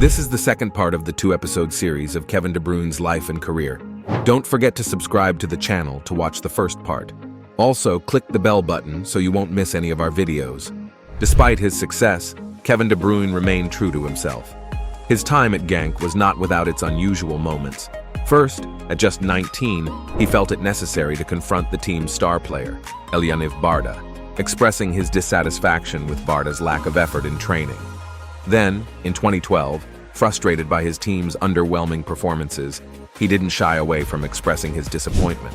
This is the second part of the two-episode series of Kevin De Bruyne's life and career. Don't forget to subscribe to the channel to watch the first part. Also, click the bell button so you won't miss any of our videos. Despite his success, Kevin De Bruyne remained true to himself. His time at Genk was not without its unusual moments. First, at just 19, he felt it necessary to confront the team's star player, Yaniv Barda, expressing his dissatisfaction with Barda's lack of effort in training. Then, in 2012, frustrated by his team's underwhelming performances, he didn't shy away from expressing his disappointment.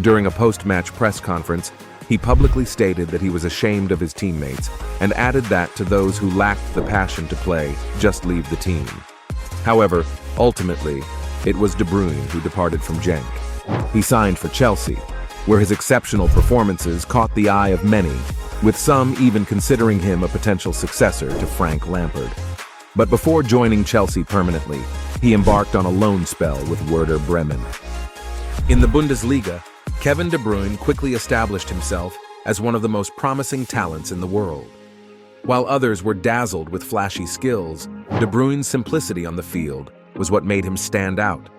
During a post-match press conference, he publicly stated that he was ashamed of his teammates and added that to those who lacked the passion to play, just leave the team. However, ultimately, it was De Bruyne who departed from Genk. He signed for Chelsea, where his exceptional performances caught the eye of many, with some even considering him a potential successor to Frank Lampard. But before joining Chelsea permanently, he embarked on a loan spell with Werder Bremen. In the Bundesliga, Kevin De Bruyne quickly established himself as one of the most promising talents in the world. While others were dazzled with flashy skills, De Bruyne's simplicity on the field was what made him stand out.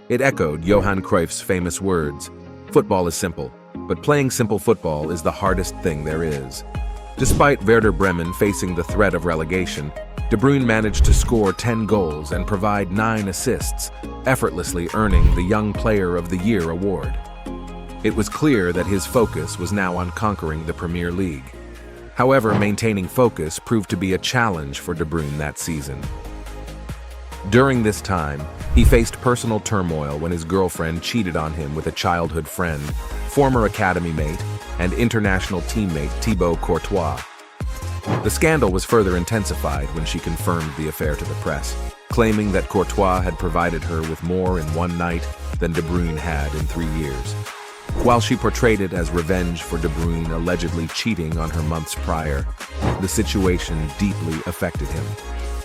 It echoed Johan Cruyff's famous words, "Football is simple, but playing simple football is the hardest thing there is." Despite Werder Bremen facing the threat of relegation, De Bruyne managed to score 10 goals and provide 9 assists, effortlessly earning the Young Player of the Year award. It was clear that his focus was now on conquering the Premier League. However, maintaining focus proved to be a challenge for De Bruyne that season. During this time, he faced personal turmoil when his girlfriend cheated on him with a childhood friend, former academy mate, and international teammate Thibaut Courtois. The scandal was further intensified when she confirmed the affair to the press, claiming that Courtois had provided her with more in one night than De Bruyne had in 3 years. While she portrayed it as revenge for De Bruyne allegedly cheating on her months prior, the situation deeply affected him.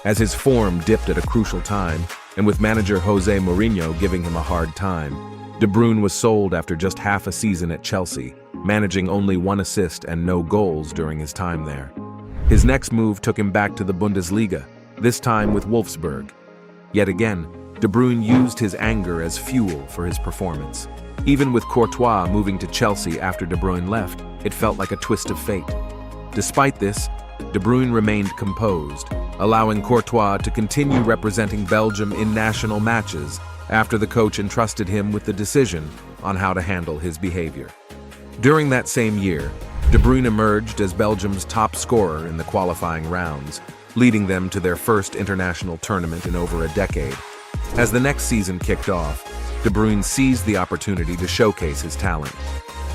As his form dipped at a crucial time, and with manager Jose Mourinho giving him a hard time, De Bruyne was sold after just half a season at Chelsea, managing only 1 assist and no goals during his time there. His next move took him back to the Bundesliga, this time with Wolfsburg. Yet again, De Bruyne used his anger as fuel for his performance. Even with Courtois moving to Chelsea after De Bruyne left, it felt like a twist of fate. Despite this, De Bruyne remained composed, allowing Courtois to continue representing Belgium in national matches after the coach entrusted him with the decision on how to handle his behavior. During that same year, De Bruyne emerged as Belgium's top scorer in the qualifying rounds, leading them to their first international tournament in over a decade. As the next season kicked off, De Bruyne seized the opportunity to showcase his talent.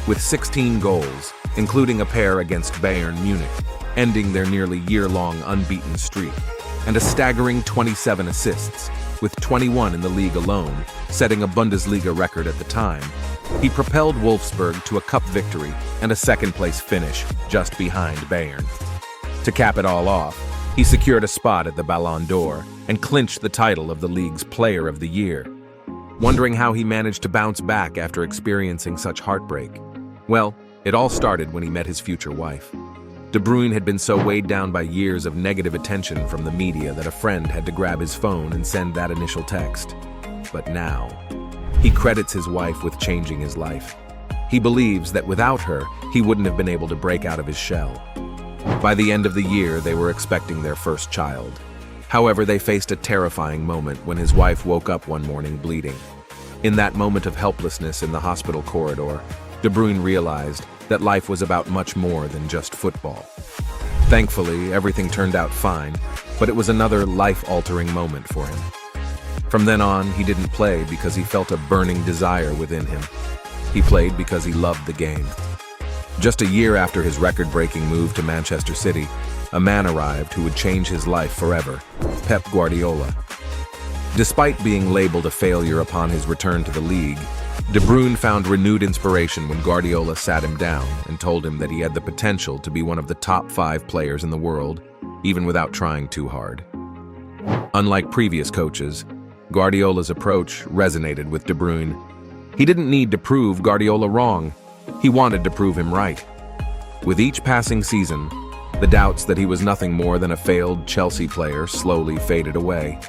With 16 goals, including a pair against Bayern Munich, ending their nearly year-long unbeaten streak, and a staggering 27 assists, with 21 in the league alone, setting a Bundesliga record at the time, he propelled Wolfsburg to a cup victory and a second-place finish just behind Bayern. To cap it all off, he secured a spot at the Ballon d'Or and clinched the title of the league's Player of the Year. Wondering how he managed to bounce back after experiencing such heartbreak? Well, it all started when he met his future wife. De Bruyne had been so weighed down by years of negative attention from the media that a friend had to grab his phone and send that initial text. But now, he credits his wife with changing his life. He believes that without her, he wouldn't have been able to break out of his shell. By the end of the year, they were expecting their first child. However, they faced a terrifying moment when his wife woke up one morning bleeding. In that moment of helplessness in the hospital corridor, De Bruyne realized that life was about much more than just football. Thankfully, everything turned out fine, but it was another life-altering moment for him. From then on, he didn't play because he felt a burning desire within him. He played because he loved the game. Just a year after his record-breaking move to Manchester City, a man arrived who would change his life forever, Pep Guardiola. Despite being labeled a failure upon his return to the league, De Bruyne found renewed inspiration when Guardiola sat him down and told him that he had the potential to be one of the top 5 players in the world, even without trying too hard. Unlike previous coaches, Guardiola's approach resonated with De Bruyne. He didn't need to prove Guardiola wrong. He wanted to prove him right. With each passing season, The doubts that he was nothing more than a failed Chelsea player slowly faded away.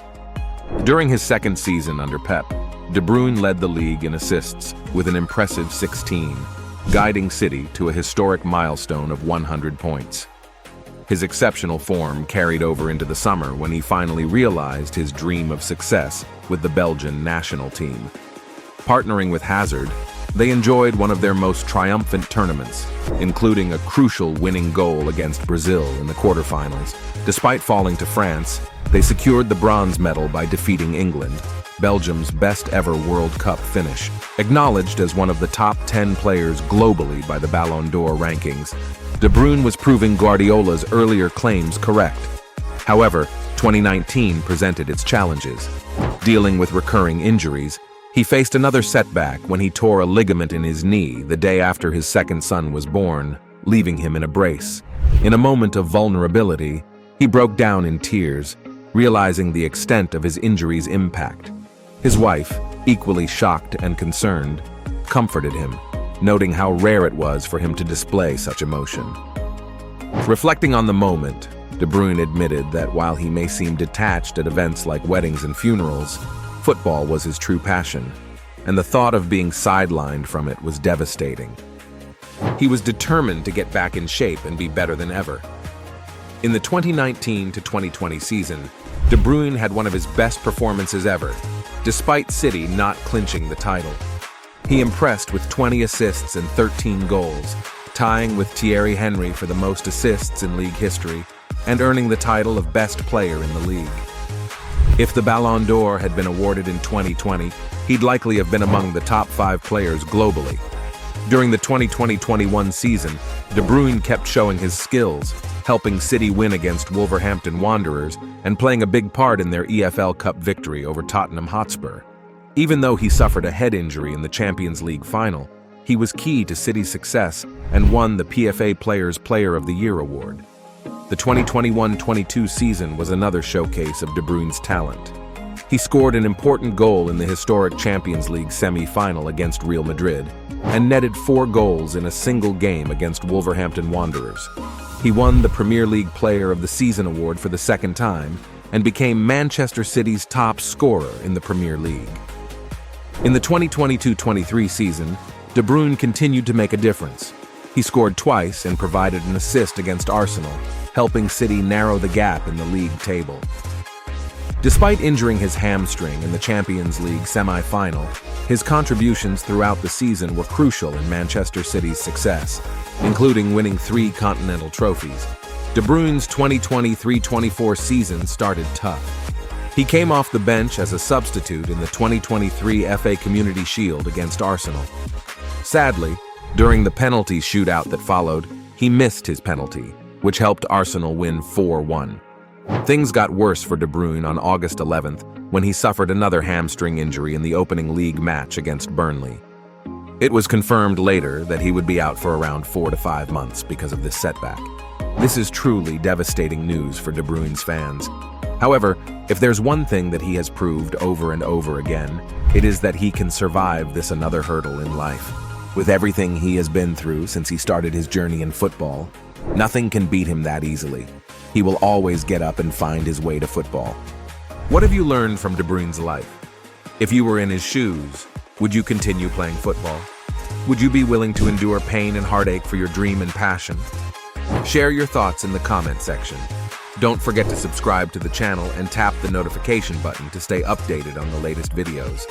During his second season under Pep, De Bruyne led the league in assists with an impressive 16, guiding City to a historic milestone of 100 points. His exceptional form carried over into the summer when he finally realized his dream of success with the Belgian national team. Partnering with Hazard, they enjoyed one of their most triumphant tournaments, including a crucial winning goal against Brazil in the quarterfinals. Despite falling to France, they secured the bronze medal by defeating England, Belgium's best-ever World Cup finish. Acknowledged as one of the top 10 players globally by the Ballon d'Or rankings, De Bruyne was proving Guardiola's earlier claims correct. However, 2019 presented its challenges. Dealing with recurring injuries, he faced another setback when he tore a ligament in his knee the day after his second son was born, leaving him in a brace. In a moment of vulnerability, he broke down in tears, realizing the extent of his injury's impact. His wife, equally shocked and concerned, comforted him, noting how rare it was for him to display such emotion. Reflecting on the moment, De Bruyne admitted that while he may seem detached at events like weddings and funerals, football was his true passion, and the thought of being sidelined from it was devastating. He was determined to get back in shape and be better than ever. In the 2019 to 2020 season, De Bruyne had one of his best performances ever, despite City not clinching the title. He impressed with 20 assists and 13 goals, tying with Thierry Henry for the most assists in league history and earning the title of best player in the league. If the Ballon d'Or had been awarded in 2020, he'd likely have been among the top 5 players globally. During the 2020-21 season, De Bruyne kept showing his skills, helping City win against Wolverhampton Wanderers and playing a big part in their EFL Cup victory over Tottenham Hotspur. Even though he suffered a head injury in the Champions League final, he was key to City's success and won the PFA Players Player of the Year award. The 2021-22 season was another showcase of De Bruyne's talent. He scored an important goal in the historic Champions League semi-final against Real Madrid and netted 4 goals in a single game against Wolverhampton Wanderers. He won the Premier League Player of the Season award for the second time and became Manchester City's top scorer in the Premier League. In the 2022-23 season, De Bruyne continued to make a difference. He scored twice and provided an assist against Arsenal, helping City narrow the gap in the league table. Despite injuring his hamstring in the Champions League semi-final, his contributions throughout the season were crucial in Manchester City's success, including winning 3 continental trophies. De Bruyne's 2023-24 season started tough. He came off the bench as a substitute in the 2023 FA Community Shield against Arsenal. Sadly, during the penalty shootout that followed, he missed his penalty, which helped Arsenal win 4-1. Things got worse for De Bruyne on August 11th when he suffered another hamstring injury in the opening league match against Burnley. It was confirmed later that he would be out for around 4 to 5 months because of this setback. This is truly devastating news for De Bruyne's fans. However, if there's one thing that he has proved over and over again, it is that he can survive this another hurdle in life. With everything he has been through since he started his journey in football, nothing can beat him that easily. He will always get up and find his way to football. What have you learned from De Bruyne's life? If you were in his shoes, would you continue playing football? Would you be willing to endure pain and heartache for your dream and passion? Share your thoughts in the comment section. Don't forget to subscribe to the channel and tap the notification button to stay updated on the latest videos.